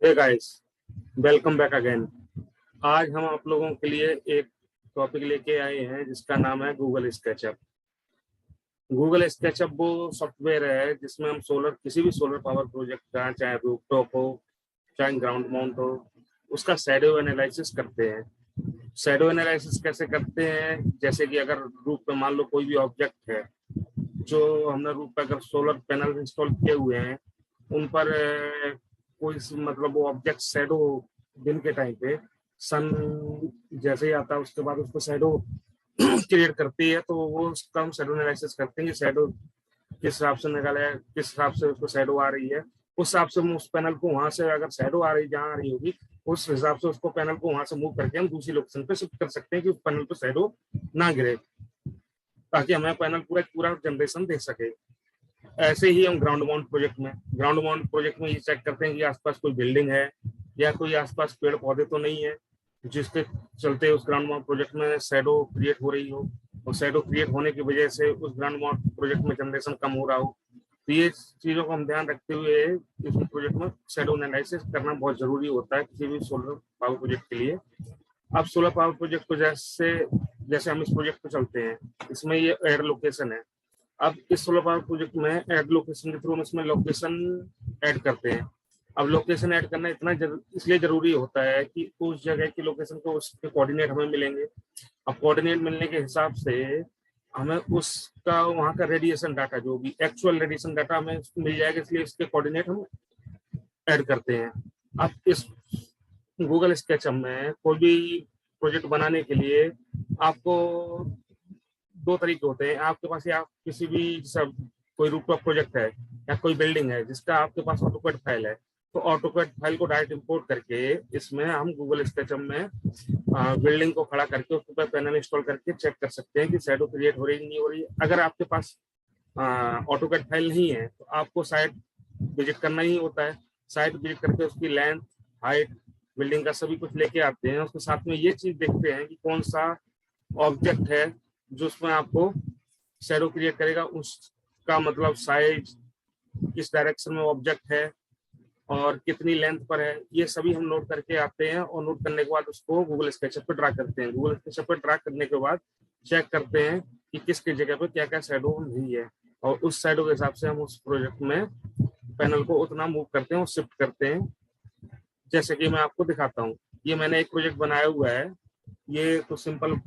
हे guys, welcome back again. आज हम आप लोगों के लिए एक टॉपिक लेके आए हैं जिसका नाम है गूगल स्केचअप। गूगल स्केचअप वो सॉफ्टवेयर है जिसमें हम किसी भी सोलर पावर प्रोजेक्ट का, चाहे रूफटॉप हो चाहे ग्राउंड माउंट हो, उसका शैडो एनालिसिस करते हैं। शैडो एनालिसिस कैसे करते हैं? जैसे कि अगर रूफ पे मान लो कोई भी ऑब्जेक्ट है, जो हमने रूफ पे अगर सोलर पैनल इंस्टॉल किए हुए हैं उन पर कोई मतलब वो ऑब्जेक्ट शैडो दिन के टाइम पे सन जैसे ही आता है उसके बाद उसको शैडो क्रिएट करती है, तो वो उसका हम शैडो एनालिसिस करते हैं कि शैडो किस हिसाब से निकाला है, किस हिसाब से उसको शैडो आ रही है। उस हिसाब से हम उस पैनल को वहां से, अगर शैडो आ रही जहां आ रही होगी उस हिसाब से उसको पैनल को वहां से मूव करके हम दूसरी लोकेशन पे शिफ्ट कर सकते हैं कि उस पैनल पे शैडो ना गिरे, ताकि हमें पैनल पूरा पूरा जनरेशन दे सके। ऐसे ही हम ग्राउंड माउंट प्रोजेक्ट में ये चेक करते हैं कि आसपास कोई बिल्डिंग है या कोई आसपास पेड़ पौधे तो नहीं है जिसके चलते उस ग्राउंड माउंट प्रोजेक्ट में शैडो क्रिएट हो रही हो, और शैडो क्रिएट होने की वजह से उस ग्राउंड माउंट प्रोजेक्ट में जनरेशन कम हो रहा हो। तो ये चीजों को हम ध्यान रखते हुए इस प्रोजेक्ट में शैडो एनालिसिस करना बहुत जरूरी होता है किसी भी सोलर पावर प्रोजेक्ट के लिए। अब सोलर पावर प्रोजेक्ट को जैसे जैसे हम इस प्रोजेक्ट पे चलते हैं, इसमें ये एड लोकेशन है। अब इस सोलर पावर प्रोजेक्ट में ऐड लोकेशन के थ्रू हम इसमें लोकेशन ऐड करते हैं। अब लोकेशन ऐड करना इसलिए जरूरी होता है कि उस जगह की लोकेशन को उसके कोऑर्डिनेट हमें मिलेंगे। अब कोऑर्डिनेट मिलने के हिसाब से हमें उसका वहाँ का रेडिएशन डाटा, जो भी एक्चुअल रेडिएशन डाटा हमें मिल जाएगा, इसलिए इसके कोऑर्डिनेट हम ऐड करते हैं। अब इस गूगल स्केचअप में कोई भी प्रोजेक्ट बनाने के लिए आपको दो तरीके होते हैं आपके पास। या आप किसी भी सब कोई रूफटॉप प्रोजेक्ट है या कोई बिल्डिंग है जिसका आपके पास ऑटोकैड फाइल है, तो ऑटोकैड फाइल को डायरेक्ट इंपोर्ट करके इसमें हम गूगल स्केचअप में बिल्डिंग को खड़ा करके उसके ऊपर पैनल इंस्टॉल करके चेक कर सकते हैं कि शैडो क्रिएट हो रही है नहीं हो रही है। अगर आपके पास ऑटोकैड फाइल नहीं है तो आपको साइट विजिट करना ही होता है। साइट विजिट करके उसकी लेंथ, हाइट, बिल्डिंग का सभी कुछ लेके आते हैं। उसके साथ में ये चीज देखते हैं कि कौन सा ऑब्जेक्ट है जो उसमें आपको शैडो क्रिएट करेगा, उसका मतलब साइज, किस डायरेक्शन में ऑब्जेक्ट है और कितनी लेंथ पर है, ये सभी हम नोट करके आते हैं। और नोट करने के बाद उसको गूगल स्केचअप पे ड्रा करते हैं। गूगल स्केचअप पे ड्रा करने के बाद चेक करते हैं कि किसकी जगह पे क्या क्या शैडो नहीं है, और उस शैडो के हिसाब से हम उस प्रोजेक्ट में पैनल को उतना मूव करते हैं और शिफ्ट करते हैं। जैसे कि मैं आपको दिखाता हूँ, ये मैंने एक प्रोजेक्ट बनाया हुआ है। ये तो सिंपल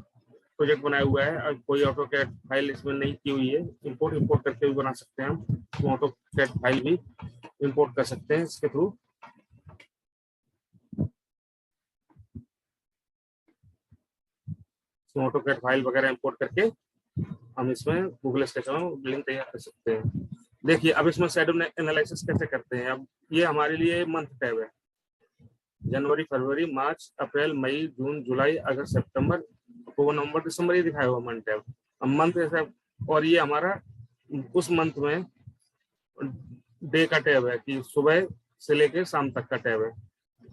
प्रोजेक्ट बनाया हुआ है और कोई ऑटोकैड फाइल इसमें नहीं की हुई है। इंपोर्ट करके भी बना सकते हैं हम, ऑटोकैड फाइल भी इंपोर्ट कर सकते हैं इसके थ्रू। ऑटोकैड फाइल वगैरह इंपोर्ट करके हम इसमें गूगल स्केचअप में बिल्डिंग तैयार कर सकते हैं। देखिए अब इसमें शैडो एनालिसिस कैसे करते हैं। अब ये हमारे लिए मंथ टैब है, जनवरी, फरवरी, मार्च, अप्रैल, मई, जून, जुलाई, अगस्त, सितंबर, अक्टूबर, नवंबर, दिसंबर, ये दिखाया हुआ मंथ टैब। अब मंथ ऐसा, और ये हमारा उस मंथ में डे का टैब है कि सुबह से लेकर शाम तक का टैब है।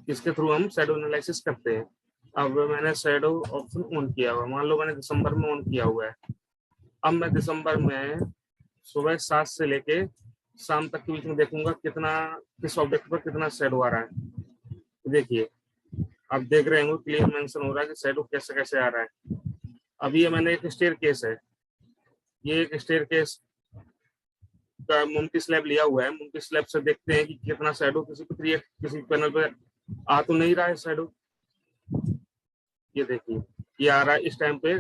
इसके थ्रू हम शैडो एनालिसिस करते हैं। अब मैंने शैडो ऑप्शन ऑन किया हुआ, मान लो मैंने दिसंबर में ऑन किया हुआ है। अब मैं दिसंबर में सुबह 7 से लेके शाम तक के बीच में देखूंगा कितना, किस ऑब्जेक्ट पर कितना शैडो आ रहा है। देखिए आप देख रहे होंगे क्लियर मेंशन हो रहा है कि शैडो कैसे कैसे आ रहा है। अब ये मैंने एक स्टेयर केस है, ये एक स्टेयर केस का मुमकी स्लैब लिया हुआ है। मुमकी स्लैब से देखते हैं कि कितना शैडो किसी पैनल पे आ तो नहीं रहा है शैडो। ये देखिए ये आ रहा है इस टाइम पे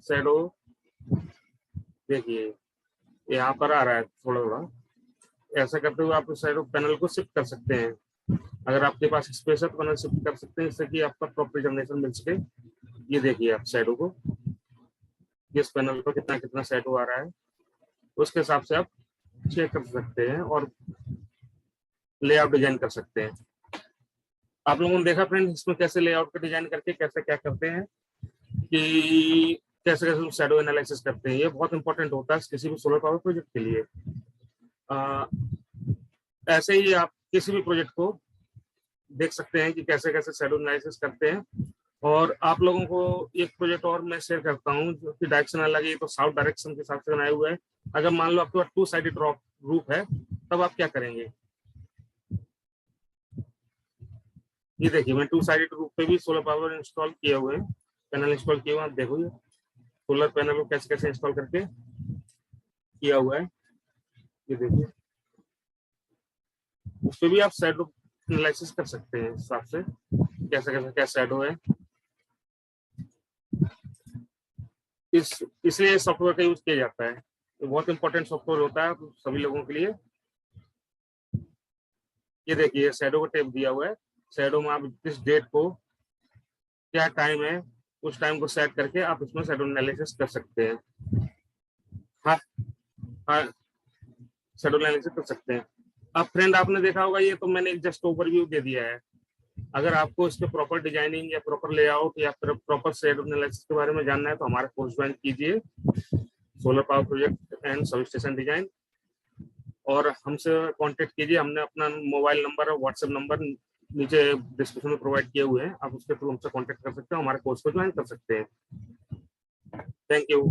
शैडो, देखिए यहाँ पर आ रहा है थोड़ा थोड़ा। ऐसा करते हुए आप शैडो पैनल को शिफ्ट कर सकते हैं। अगर आपके पास स्पेस है तो पैनल शिफ्ट कर सकते हैं, इससे कि आपका प्रॉपर जनरेशन मिल सके। ये देखिए आप शैडो को, किस पैनल पर कितना कितना शैडो आ रहा है, उसके हिसाब से आप चेक कर सकते हैं और लेआउट डिजाइन कर सकते हैं। आप लोगों ने देखा फ्रेंड इसमें कैसे लेआउट का डिजाइन करके कैसे क्या करते हैं, कि कैसे कैसे शैडो एनालिसिस करते हैं। ये बहुत इंपॉर्टेंट होता है किसी भी सोलर पावर प्रोजेक्ट के लिए। ऐसे ही आप किसी भी प्रोजेक्ट को देख सकते हैं कि कैसे कैसे शैडो एनालिसिस करते हैं। और आप लोगों को एक प्रोजेक्ट और मैं शेयर करता हूँ जो कि डायरेक्शन अलग है, तो साउथ डायरेक्शन के हिसाब से बनाया हुआ है। अगर मान लो आपके पास 2 साइडेड रूफ है, तब आप क्या करेंगे। ये देखिए मैं टू साइडेड रूप पे भी सोलर पावर इंस्टॉल किए हुए हैं, पैनल इंस्टॉल किए हुए हैं। आप देखो ये सोलर पैनल को कैसे कैसे इंस्टॉल करके किया हुआ है। ये देखिए उस पे भी आप शैडो एनालिसिस कर सकते हैं इस हिसाब से, कैसे कैसे क्या शैडो है। इसलिए सॉफ्टवेयर का यूज किया जाता है, तो बहुत इंपॉर्टेंट सॉफ्टवेयर होता है सभी लोगों के लिए। ये देखिए शैडो का टेप दिया हुआ है, शैडो में आप किस डेट को क्या टाइम है उस टाइम को सेट करके आप इसमें शैडो एनालिसिस कर सकते हैं। हाँ हाँ, शैडो एनालिसिस कर सकते हैं। अब फ्रेंड आपने देखा होगा, ये तो मैंने एक जस्ट ओवरव्यू दे दिया है। अगर आपको इसके प्रॉपर डिजाइनिंग या प्रॉपर लेआउट या प्रॉपर शैडो एनालिसिस के बारे में जानना है तो हमारा कोर्स ज्वाइन कीजिए, solar power project and sub station design, और हमसे कांटेक्ट कीजिए। हमने अपना मोबाइल नंबर और व्हाट्सएप नंबर नीचे डिस्क्रिप्शन में प्रोवाइड किए हुए हैं, आप उसके थ्रू हमसे कांटेक्ट कर सकते हैं, हमारे कोर्स को ज्वाइन कर सकते हैं। Thank you.